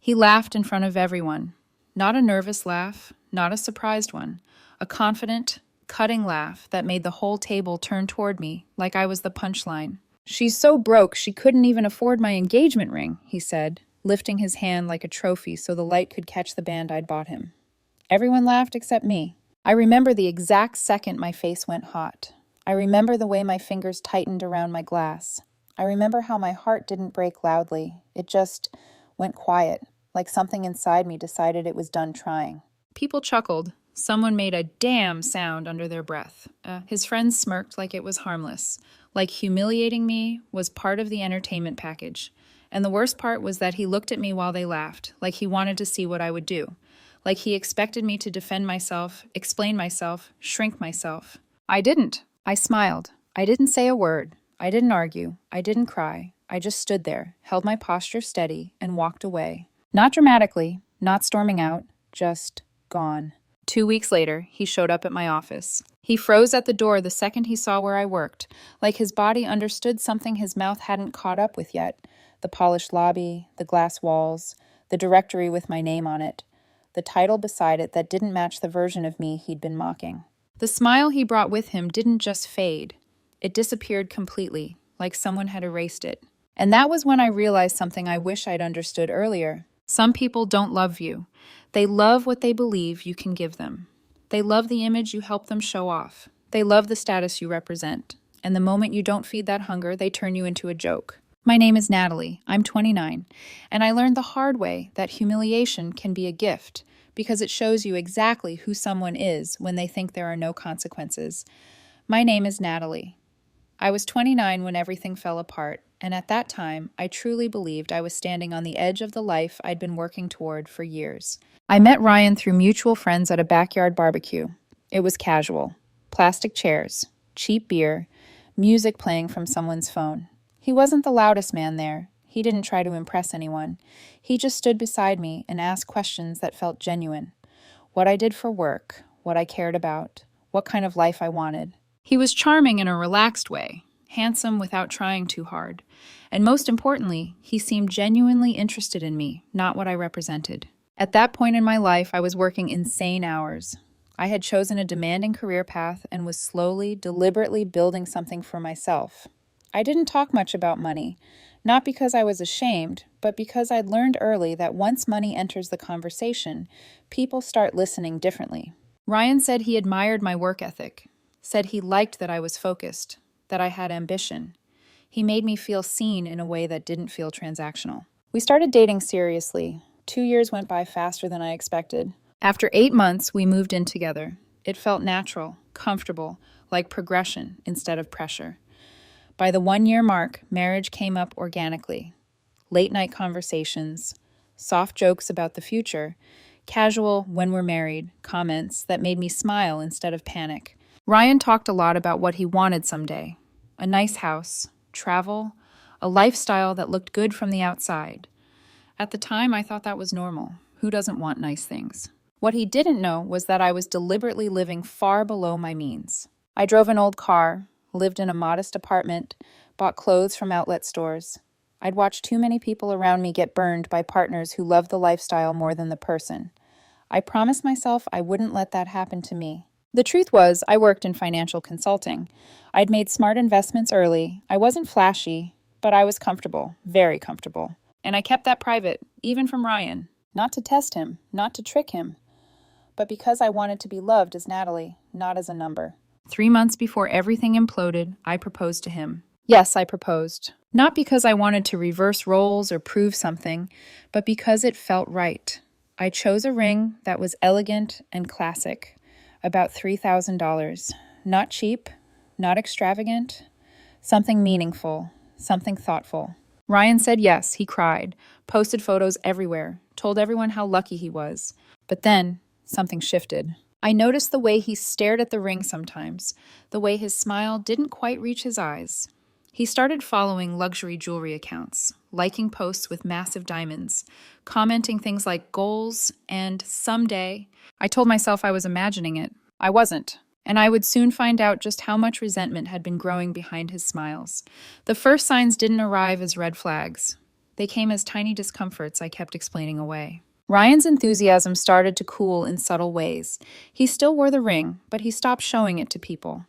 He laughed in front of everyone. Not a nervous laugh, not a surprised one. A confident, cutting laugh that made the whole table turn toward me like I was the punchline. "She's so broke she couldn't even afford my engagement ring," he said, lifting his hand like a trophy so the light could catch the band I'd bought him. Everyone laughed except me. I remember the exact second my face went hot. I remember the way my fingers tightened around my glass. I remember how my heart didn't break loudly. It just went quiet, like something inside me decided it was done trying. People chuckled. Someone made a damn sound under their breath. His friends smirked like it was harmless, like humiliating me was part of the entertainment package. And the worst part was that he looked at me while they laughed, like he wanted to see what I would do. Like he expected me to defend myself, explain myself, shrink myself. I didn't. I smiled. I didn't say a word. I didn't argue. I didn't cry. I just stood there, held my posture steady, and walked away. Not dramatically, not storming out, just gone. 2 weeks later, he showed up at my office. He froze at the door the second he saw where I worked, like his body understood something his mouth hadn't caught up with yet. The polished lobby, the glass walls, the directory with my name on it, the title beside it that didn't match the version of me he'd been mocking. The smile he brought with him didn't just fade. It disappeared completely, like someone had erased it. And that was when I realized something I wish I'd understood earlier. Some people don't love you. They love what they believe you can give them. They love the image you help them show off. They love the status you represent. And the moment you don't feed that hunger, they turn you into a joke. My name is Natalie. I'm 29. And I learned the hard way that humiliation can be a gift because it shows you exactly who someone is when they think there are no consequences. My name is Natalie. I was 29 when everything fell apart, and at that time, I truly believed I was standing on the edge of the life I'd been working toward for years. I met Ryan through mutual friends at a backyard barbecue. It was casual. Plastic chairs, cheap beer, music playing from someone's phone. He wasn't the loudest man there. He didn't try to impress anyone. He just stood beside me and asked questions that felt genuine. What I did for work, what I cared about, what kind of life I wanted. He was charming in a relaxed way, handsome without trying too hard. And most importantly, he seemed genuinely interested in me, not what I represented. At that point in my life, I was working insane hours. I had chosen a demanding career path and was slowly, deliberately building something for myself. I didn't talk much about money, not because I was ashamed, but because I'd learned early that once money enters the conversation, people start listening differently. Ryan said he admired my work ethic, said he liked that I was focused, that I had ambition. He made me feel seen in a way that didn't feel transactional. We started dating seriously. 2 years went by faster than I expected. After 8 months, we moved in together. It felt natural, comfortable, like progression instead of pressure. By the 1-year mark, marriage came up organically. Late-night conversations, soft jokes about the future, casual "when we're married" comments that made me smile instead of panic. Ryan talked a lot about what he wanted someday. A nice house, travel, a lifestyle that looked good from the outside. At the time, I thought that was normal. Who doesn't want nice things? What he didn't know was that I was deliberately living far below my means. I drove an old car, lived in a modest apartment, bought clothes from outlet stores. I'd watched too many people around me get burned by partners who loved the lifestyle more than the person. I promised myself I wouldn't let that happen to me. The truth was, I worked in financial consulting. I'd made smart investments early. I wasn't flashy, but I was comfortable, very comfortable. And I kept that private, even from Ryan. Not to test him, not to trick him, but because I wanted to be loved as Natalie, not as a number. 3 months before everything imploded, I proposed to him. Yes, I proposed. Not because I wanted to reverse roles or prove something, but because it felt right. I chose a ring that was elegant and classic. About $3,000. Not cheap, not extravagant. Something meaningful, something thoughtful. Ryan said yes, he cried, posted photos everywhere, told everyone how lucky he was. But then, something shifted. I noticed the way he stared at the ring sometimes, the way his smile didn't quite reach his eyes. He started following luxury jewelry accounts, liking posts with massive diamonds, commenting things like goals and someday. I told myself I was imagining it. I wasn't. And I would soon find out just how much resentment had been growing behind his smiles. The first signs didn't arrive as red flags. They came as tiny discomforts I kept explaining away. Ryan's enthusiasm started to cool in subtle ways. He still wore the ring, but he stopped showing it to people.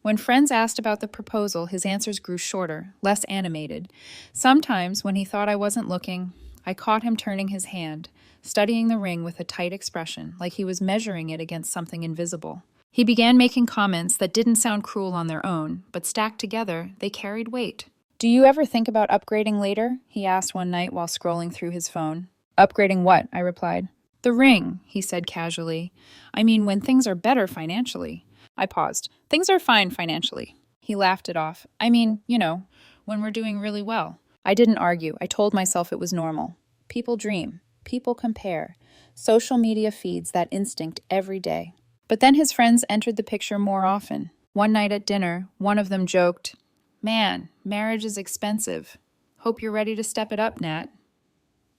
When friends asked about the proposal, his answers grew shorter, less animated. Sometimes, when he thought I wasn't looking, I caught him turning his hand, studying the ring with a tight expression, like he was measuring it against something invisible. He began making comments that didn't sound cruel on their own, but stacked together, they carried weight. "Do you ever think about upgrading later?" he asked one night while scrolling through his phone. "Upgrading what?" I replied. "The ring," he said casually. "I mean, when things are better financially." I paused. "Things are fine financially." He laughed it off. "I mean, when we're doing really well." I didn't argue. I told myself it was normal. People dream. People compare. Social media feeds that instinct every day. But then his friends entered the picture more often. One night at dinner, one of them joked, "Man, marriage is expensive. Hope you're ready to step it up, Nat."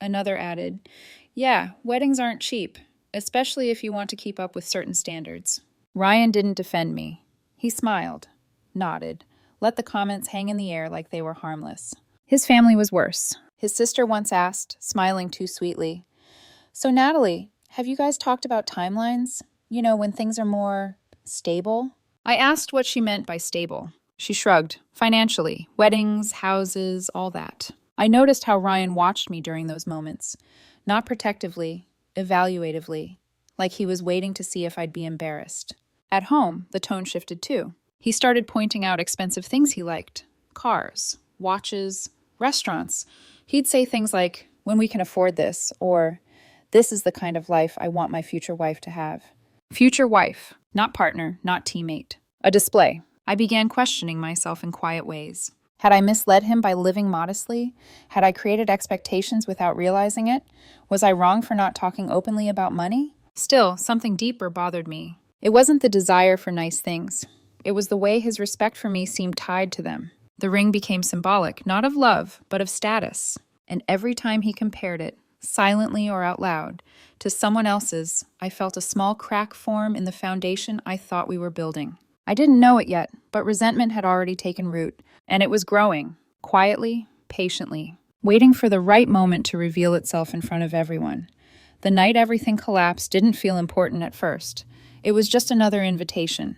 Another added, "Yeah, weddings aren't cheap, especially if you want to keep up with certain standards." Ryan didn't defend me. He smiled, nodded, let the comments hang in the air like they were harmless. His family was worse. His sister once asked, smiling too sweetly, "So Natalie, have you guys talked about timelines? When things are more stable?" I asked what she meant by stable. She shrugged. Financially, weddings, houses, all that. I noticed how Ryan watched me during those moments. Not protectively, evaluatively, like he was waiting to see if I'd be embarrassed. At home, the tone shifted too. He started pointing out expensive things he liked. Cars, watches, restaurants. He'd say things like, "When we can afford this," or "This is the kind of life I want my future wife to have." Future wife, not partner, not teammate. A display. I began questioning myself in quiet ways. Had I misled him by living modestly? Had I created expectations without realizing it? Was I wrong for not talking openly about money? Still, something deeper bothered me. It wasn't the desire for nice things. It was the way his respect for me seemed tied to them. The ring became symbolic, not of love, but of status. And every time he compared it, silently or out loud, to someone else's, I felt a small crack form in the foundation I thought we were building. I didn't know it yet, but resentment had already taken root, and it was growing, quietly, patiently, waiting for the right moment to reveal itself in front of everyone. The night everything collapsed didn't feel important at first. It was just another invitation,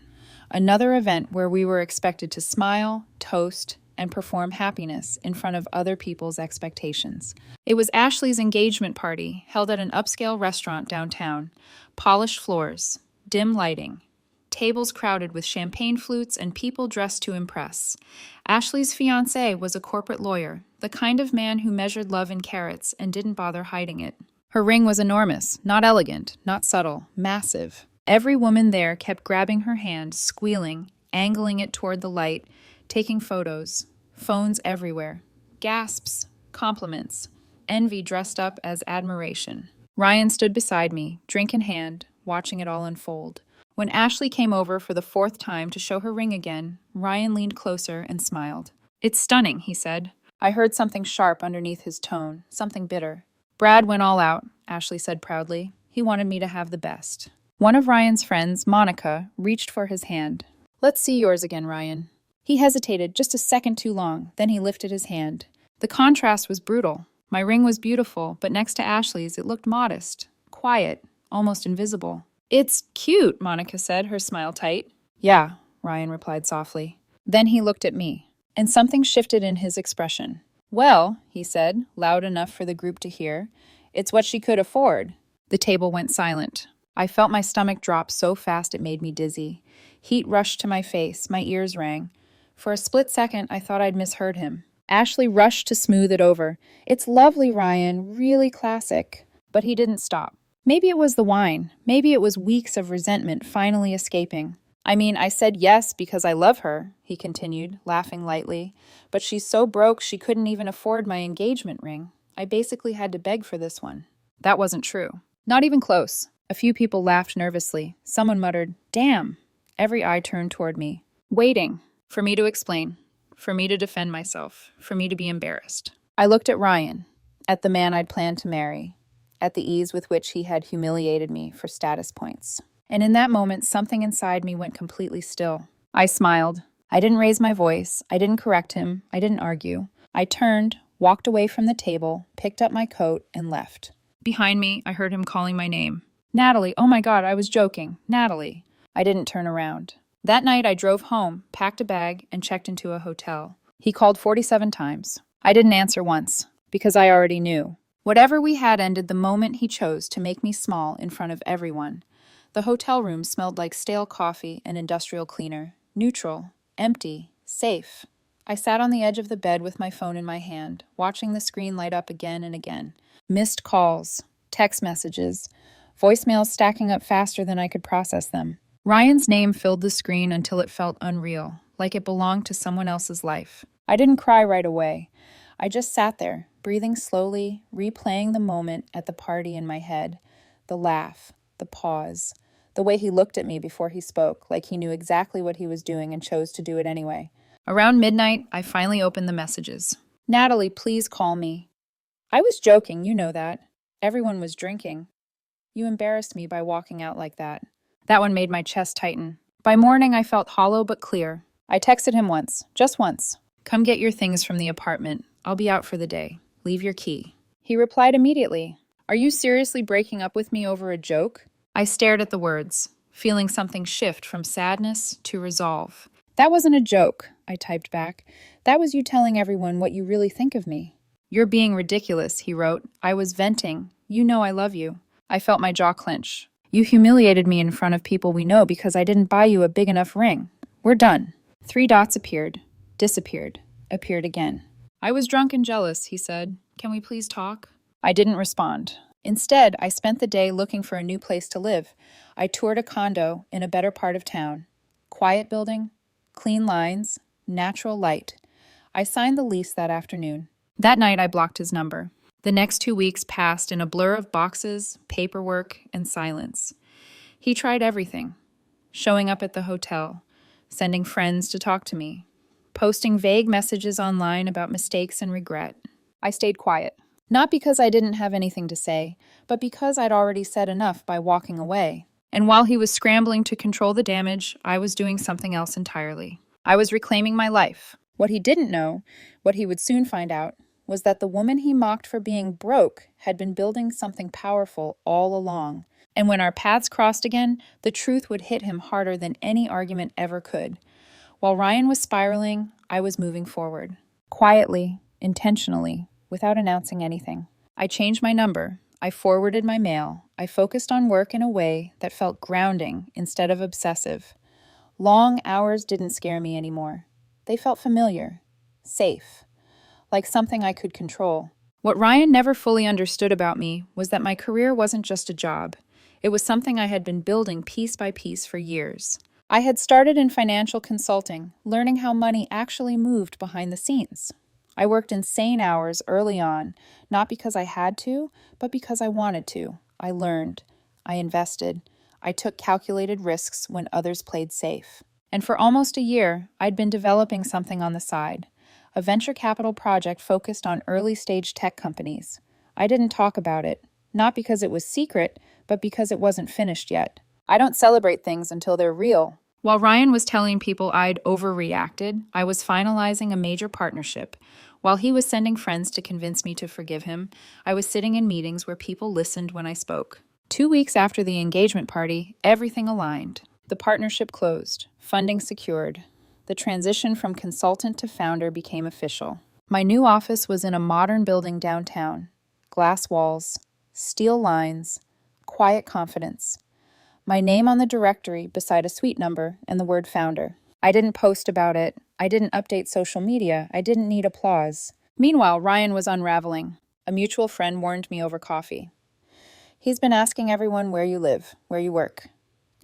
another event where we were expected to smile, toast, and perform happiness in front of other people's expectations. It was Ashley's engagement party, held at an upscale restaurant downtown. Polished floors, dim lighting, tables crowded with champagne flutes and people dressed to impress. Ashley's fiancé was a corporate lawyer, the kind of man who measured love in carats and didn't bother hiding it. Her ring was enormous, not elegant, not subtle, massive. Every woman there kept grabbing her hand, squealing, angling it toward the light, taking photos, phones everywhere. Gasps, compliments, envy dressed up as admiration. Ryan stood beside me, drink in hand, watching it all unfold. When Ashley came over for the fourth time to show her ring again, Ryan leaned closer and smiled. "It's stunning," he said. I heard something sharp underneath his tone, something bitter. "Brad went all out," Ashley said proudly. "He wanted me to have the best." One of Ryan's friends, Monica, reached for his hand. "Let's see yours again, Ryan." He hesitated just a second too long, then he lifted his hand. The contrast was brutal. My ring was beautiful, but next to Ashley's, it looked modest, quiet, almost invisible. "It's cute," Monica said, her smile tight. "Yeah," Ryan replied softly. Then he looked at me, and something shifted in his expression. "Well," he said, loud enough for the group to hear, "it's what she could afford." The table went silent. I felt my stomach drop so fast it made me dizzy. Heat rushed to my face, my ears rang. For a split second, I thought I'd misheard him. Ashley rushed to smooth it over. "It's lovely, Ryan, really classic." But he didn't stop. Maybe it was the wine. Maybe it was weeks of resentment finally escaping. "I mean, I said yes because I love her," he continued, laughing lightly. "But she's so broke she couldn't even afford my engagement ring. I basically had to beg for this one." That wasn't true. Not even close. A few people laughed nervously. Someone muttered, "Damn." Every eye turned toward me, waiting for me to explain, for me to defend myself, for me to be embarrassed. I looked at Ryan, at the man I'd planned to marry, at the ease with which he had humiliated me for status points. And in that moment, something inside me went completely still. I smiled. I didn't raise my voice. I didn't correct him. I didn't argue. I turned, walked away from the table, picked up my coat, and left. Behind me, I heard him calling my name. Natalie, oh my God, I was joking. Natalie. I didn't turn around. That night, I drove home, packed a bag, and checked into a hotel. He called 47 times. I didn't answer once, because I already knew. Whatever we had ended the moment he chose to make me small in front of everyone. The hotel room smelled like stale coffee and industrial cleaner. Neutral, empty, safe. I sat on the edge of the bed with my phone in my hand, watching the screen light up again and again. Missed calls, text messages, voicemails stacking up faster than I could process them. Ryan's name filled the screen until it felt unreal, like it belonged to someone else's life. I didn't cry right away. I just sat there, breathing slowly, replaying the moment at the party in my head. The laugh, the pause, the way he looked at me before he spoke, like he knew exactly what he was doing and chose to do it anyway. Around midnight, I finally opened the messages. Natalie, please call me. I was joking, you know that. Everyone was drinking. You embarrassed me by walking out like that. That one made my chest tighten. By morning, I felt hollow but clear. I texted him once, just once. Come get your things from the apartment. I'll be out for the day. Leave your key. He replied immediately. Are you seriously breaking up with me over a joke? I stared at the words, feeling something shift from sadness to resolve. That wasn't a joke, I typed back. That was you telling everyone what you really think of me. You're being ridiculous, he wrote. I was venting. You know I love you. I felt my jaw clench. You humiliated me in front of people we know because I didn't buy you a big enough ring. We're done. 3 dots appeared, disappeared, appeared again. I was drunk and jealous, he said. Can we please talk? I didn't respond. Instead, I spent the day looking for a new place to live. I toured a condo in a better part of town. Quiet building, clean lines, natural light. I signed the lease that afternoon. That night, I blocked his number. The next 2 weeks passed in a blur of boxes, paperwork, and silence. He tried everything. Showing up at the hotel, sending friends to talk to me, posting vague messages online about mistakes and regret. I stayed quiet. Not because I didn't have anything to say, but because I'd already said enough by walking away. And while he was scrambling to control the damage, I was doing something else entirely. I was reclaiming my life. What he didn't know, what he would soon find out, was that the woman he mocked for being broke had been building something powerful all along. And when our paths crossed again, the truth would hit him harder than any argument ever could. While Ryan was spiraling, I was moving forward. Quietly, intentionally, without announcing anything. I changed my number. I forwarded my mail. I focused on work in a way that felt grounding instead of obsessive. Long hours didn't scare me anymore. They felt familiar, safe, like something I could control. What Ryan never fully understood about me was that my career wasn't just a job. It was something I had been building piece by piece for years. I had started in financial consulting, learning how money actually moved behind the scenes. I worked insane hours early on, not because I had to, but because I wanted to. I learned. I invested. I took calculated risks when others played safe. And for almost a year, I'd been developing something on the side, a venture capital project focused on early-stage tech companies. I didn't talk about it, not because it was secret, but because it wasn't finished yet. I don't celebrate things until they're real. While Ryan was telling people I'd overreacted, I was finalizing a major partnership. While he was sending friends to convince me to forgive him, I was sitting in meetings where people listened when I spoke. 2 weeks after the engagement party, everything aligned. The partnership closed, funding secured. The transition from consultant to founder became official. My new office was in a modern building downtown. Glass walls, steel lines, quiet confidence. My name on the directory beside a suite number and the word founder. I didn't post about it. I didn't update social media. I didn't need applause. Meanwhile, Ryan was unraveling. A mutual friend warned me over coffee. He's been asking everyone where you live, where you work.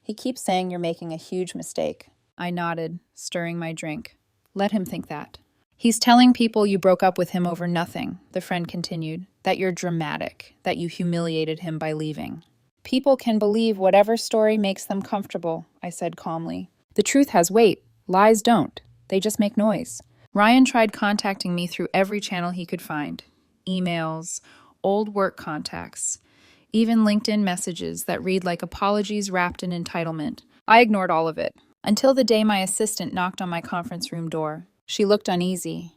He keeps saying you're making a huge mistake. I nodded, stirring my drink. Let him think that. He's telling people you broke up with him over nothing, the friend continued, that you're dramatic, that you humiliated him by leaving. People can believe whatever story makes them comfortable, I said calmly. The truth has weight. Lies don't. They just make noise. Ryan tried contacting me through every channel he could find. Emails, old work contacts, even LinkedIn messages that read like apologies wrapped in entitlement. I ignored all of it, until the day my assistant knocked on my conference room door. She looked uneasy.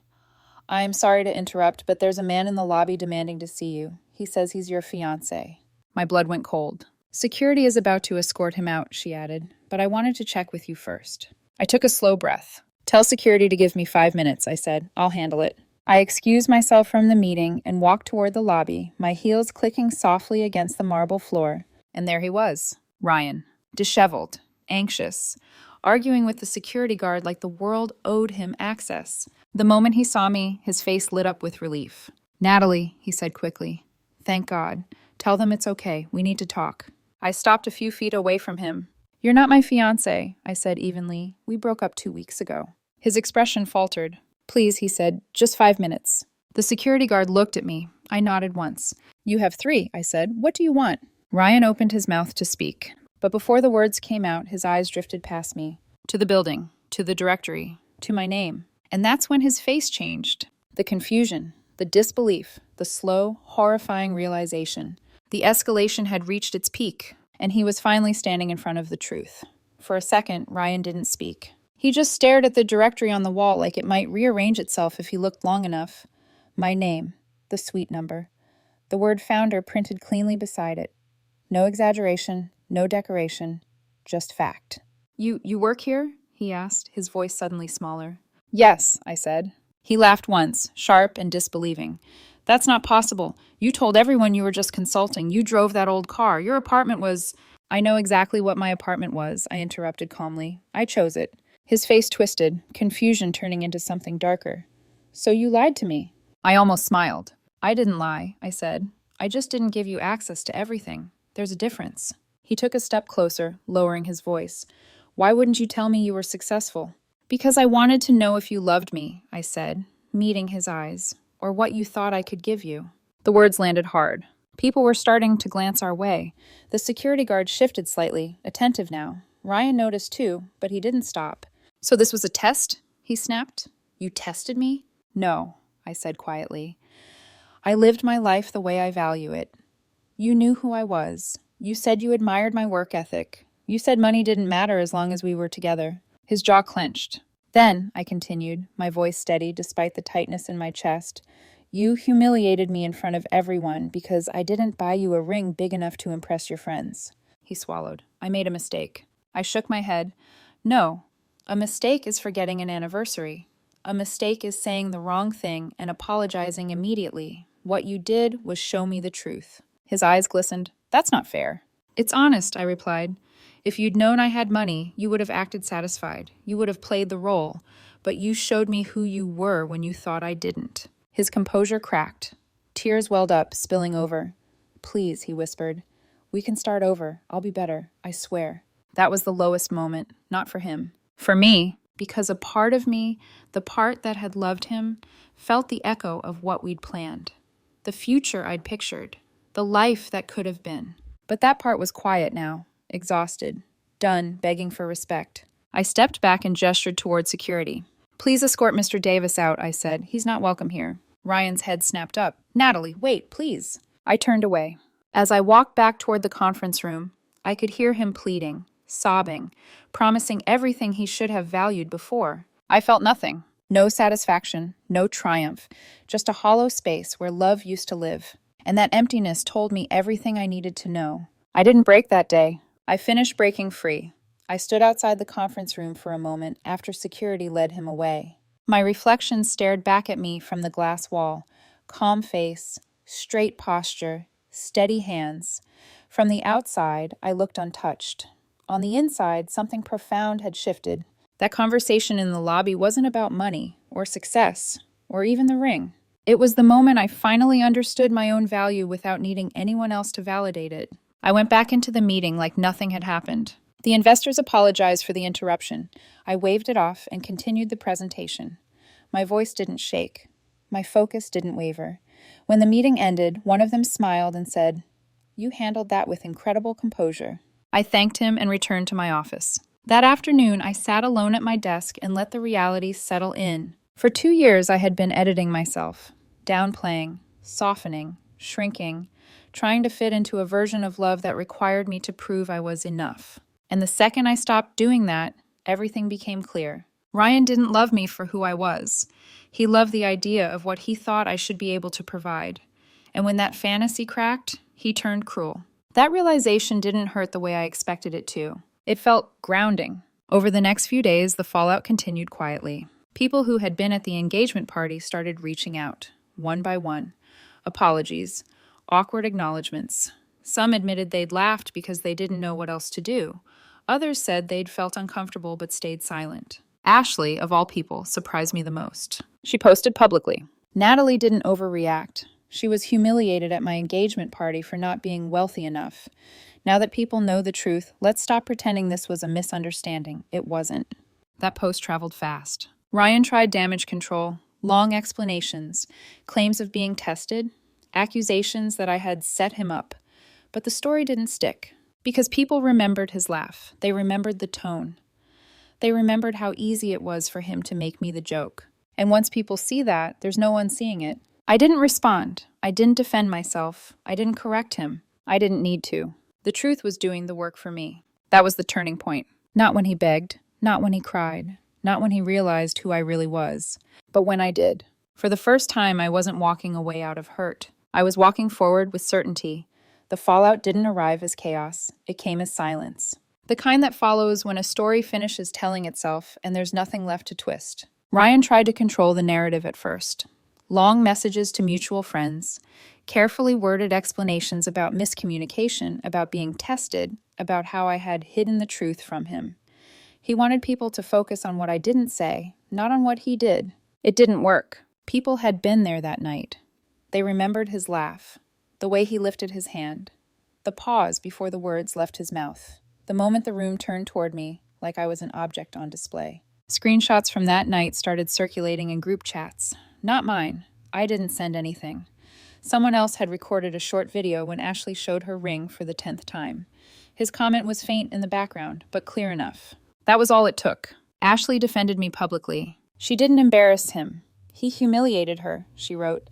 I'm sorry to interrupt, but there's a man in the lobby demanding to see you. He says he's your fiancé. My blood went cold. Security is about to escort him out, she added, but I wanted to check with you first. I took a slow breath. Tell security to give me 5 minutes, I said. I'll handle it. I excused myself from the meeting and walked toward the lobby, my heels clicking softly against the marble floor. And there he was, Ryan, disheveled, anxious, arguing with the security guard like the world owed him access. The moment he saw me, his face lit up with relief. Natalie, he said quickly. Thank God. Tell them it's okay. We need to talk. I stopped a few feet away from him. You're not my fiancé, I said evenly. We broke up 2 weeks ago. His expression faltered. Please, he said, just 5 minutes. The security guard looked at me. I nodded once. You have 3, I said. What do you want? Ryan opened his mouth to speak, but before the words came out, his eyes drifted past me. To the building, to the directory, to my name. And that's when his face changed. The confusion, the disbelief, the slow, horrifying realization. The escalation had reached its peak, and he was finally standing in front of the truth. For a second, Ryan didn't speak. He just stared at the directory on the wall like it might rearrange itself if he looked long enough. My name, the suite number. The word founder printed cleanly beside it. No exaggeration, no decoration, just fact. You work here? He asked, his voice suddenly smaller. Yes, I said. He laughed once, sharp and disbelieving. That's not possible. You told everyone you were just consulting. You drove that old car. Your apartment was... I know exactly what my apartment was, I interrupted calmly. I chose it. His face twisted, confusion turning into something darker. So you lied to me. I almost smiled. I didn't lie, I said. I just didn't give you access to everything. There's a difference. He took a step closer, lowering his voice. Why wouldn't you tell me you were successful? Because I wanted to know if you loved me, I said, meeting his eyes, or what you thought I could give you. The words landed hard. People were starting to glance our way. The security guard shifted slightly, attentive now. Ryan noticed too, but he didn't stop. So this was a test? He snapped. You tested me? No, I said quietly. I lived my life the way I value it. You knew who I was. You said you admired my work ethic. You said money didn't matter as long as we were together. His jaw clenched. Then, I continued, my voice steady despite the tightness in my chest, you humiliated me in front of everyone because I didn't buy you a ring big enough to impress your friends. He swallowed. I made a mistake. I shook my head. No, a mistake is forgetting an anniversary. A mistake is saying the wrong thing and apologizing immediately. What you did was show me the truth. His eyes glistened. That's not fair. It's honest, I replied. If you'd known I had money, you would have acted satisfied. You would have played the role. But you showed me who you were when you thought I didn't. His composure cracked. Tears welled up, spilling over. Please, he whispered. We can start over. I'll be better. I swear. That was the lowest moment, not for him. For me, because a part of me, the part that had loved him, felt the echo of what we'd planned. The future I'd pictured. The life that could have been. But that part was quiet now, exhausted, done begging for respect. I stepped back and gestured toward security. Please escort Mr. Davis out, I said. He's not welcome here. Ryan's head snapped up. Natalie, wait, please. I turned away. As I walked back toward the conference room, I could hear him pleading, sobbing, promising everything he should have valued before. I felt nothing. No satisfaction, no triumph, just a hollow space where love used to live. And that emptiness told me everything I needed to know. I didn't break that day. I finished breaking free. I stood outside the conference room for a moment after security led him away. My reflection stared back at me from the glass wall. Calm face, straight posture, steady hands. From the outside, I looked untouched. On the inside, something profound had shifted. That conversation in the lobby wasn't about money, or success, or even the ring. It was the moment I finally understood my own value without needing anyone else to validate it. I went back into the meeting like nothing had happened. The investors apologized for the interruption. I waved it off and continued the presentation. My voice didn't shake. My focus didn't waver. When the meeting ended, one of them smiled and said, "You handled that with incredible composure." I thanked him and returned to my office. That afternoon, I sat alone at my desk and let the reality settle in. For 2 years, I had been editing myself, downplaying, softening, shrinking, trying to fit into a version of love that required me to prove I was enough. And the second I stopped doing that, everything became clear. Ryan didn't love me for who I was. He loved the idea of what he thought I should be able to provide. And when that fantasy cracked, he turned cruel. That realization didn't hurt the way I expected it to. It felt grounding. Over the next few days, the fallout continued quietly. People who had been at the engagement party started reaching out, one by one. Apologies, awkward acknowledgments. Some admitted they'd laughed because they didn't know what else to do. Others said they'd felt uncomfortable but stayed silent. Ashley, of all people, surprised me the most. She posted publicly. Natalie didn't overreact. She was humiliated at my engagement party for not being wealthy enough. Now that people know the truth, let's stop pretending this was a misunderstanding. It wasn't. That post traveled fast. Ryan tried damage control, long explanations, claims of being tested, accusations that I had set him up. But the story didn't stick. Because people remembered his laugh. They remembered the tone. They remembered how easy it was for him to make me the joke. And once people see that, there's no one seeing it. I didn't respond. I didn't defend myself. I didn't correct him. I didn't need to. The truth was doing the work for me. That was the turning point. Not when he begged. Not when he cried. Not when he realized who I really was. But when I did. For the first time, I wasn't walking away out of hurt. I was walking forward with certainty. The fallout didn't arrive as chaos. It came as silence. The kind that follows when a story finishes telling itself and there's nothing left to twist. Ryan tried to control the narrative at first. Long messages to mutual friends, carefully worded explanations about miscommunication, about being tested, about how I had hidden the truth from him. He wanted people to focus on what I didn't say, not on what he did. It didn't work. People had been there that night. They remembered his laugh, the way he lifted his hand, the pause before the words left his mouth, the moment the room turned toward me like I was an object on display. Screenshots from that night started circulating in group chats. Not mine. I didn't send anything. Someone else had recorded a short video when Ashley showed her ring for the 10th time. His comment was faint in the background, but clear enough. That was all it took. Ashley defended me publicly. She didn't embarrass him. He humiliated her, she wrote.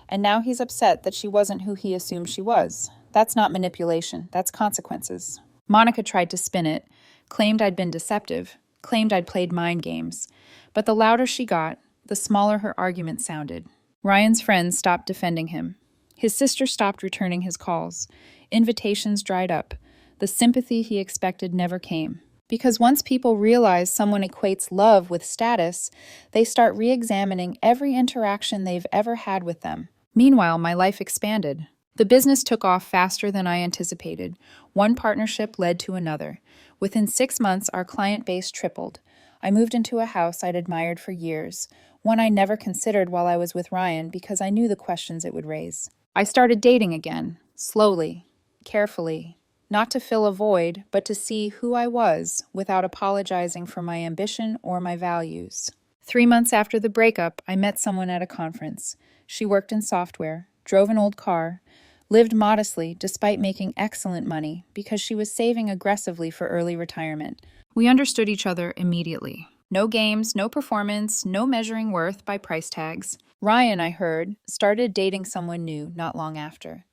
And now he's upset that she wasn't who he assumed she was. That's not manipulation. That's consequences. Monica tried to spin it, claimed I'd been deceptive, claimed I'd played mind games. But the louder she got, the smaller her argument sounded. Ryan's friends stopped defending him. His sister stopped returning his calls. Invitations dried up. The sympathy he expected never came. Because once people realize someone equates love with status, they start re-examining every interaction they've ever had with them. Meanwhile, my life expanded. The business took off faster than I anticipated. One partnership led to another. Within 6 months, our client base tripled. I moved into a house I'd admired for years, one I never considered while I was with Ryan because I knew the questions it would raise. I started dating again, slowly, carefully, not to fill a void, but to see who I was without apologizing for my ambition or my values. 3 months after the breakup, I met someone at a conference. She worked in software, drove an old car, lived modestly despite making excellent money because she was saving aggressively for early retirement. We understood each other immediately. No games, no performance, no measuring worth by price tags. Ryan, I heard, started dating someone new not long after.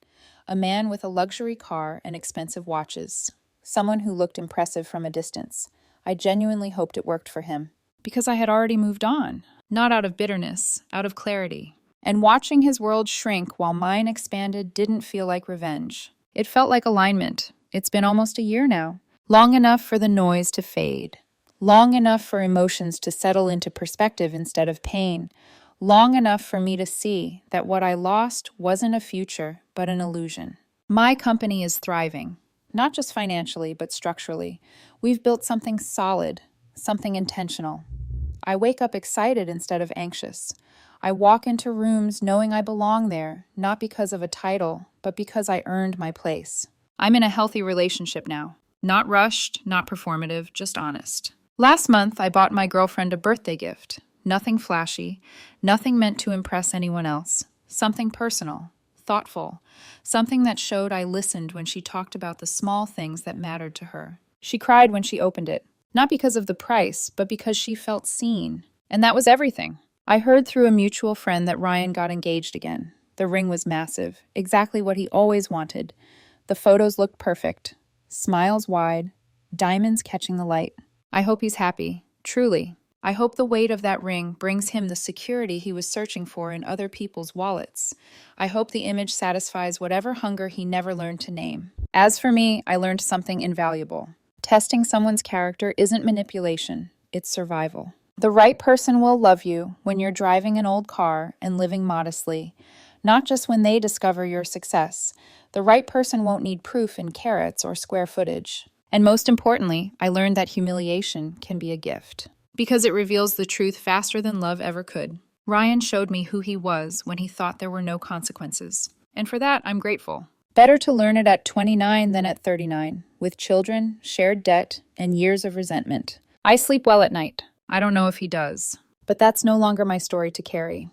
A man with a luxury car and expensive watches. Someone who looked impressive from a distance. I genuinely hoped it worked for him. Because I had already moved on. Not out of bitterness, out of clarity. And watching his world shrink while mine expanded didn't feel like revenge. It felt like alignment. It's been almost a year now. Long enough for the noise to fade. Long enough for emotions to settle into perspective instead of pain. Long enough for me to see that what I lost wasn't a future, but an illusion. My company is thriving. Not just financially, but structurally. We've built something solid, something intentional. I wake up excited instead of anxious. I walk into rooms knowing I belong there, not because of a title, but because I earned my place. I'm in a healthy relationship now. Not rushed, not performative, just honest. Last month, I bought my girlfriend a birthday gift. Nothing flashy, nothing meant to impress anyone else. Something personal, thoughtful, something that showed I listened when she talked about the small things that mattered to her. She cried when she opened it, not because of the price, but because she felt seen. And that was everything. I heard through a mutual friend that Ryan got engaged again. The ring was massive, exactly what he always wanted. The photos looked perfect. Smiles wide, diamonds catching the light. I hope he's happy, truly. I hope the weight of that ring brings him the security he was searching for in other people's wallets. I hope the image satisfies whatever hunger he never learned to name. As for me, I learned something invaluable. Testing someone's character isn't manipulation, it's survival. The right person will love you when you're driving an old car and living modestly, not just when they discover your success. The right person won't need proof in carats or square footage. And most importantly, I learned that humiliation can be a gift, because it reveals the truth faster than love ever could. Ryan showed me who he was when he thought there were no consequences. And for that, I'm grateful. Better to learn it at 29 than at 39, with children, shared debt, and years of resentment. I sleep well at night. I don't know if he does. But that's no longer my story to carry.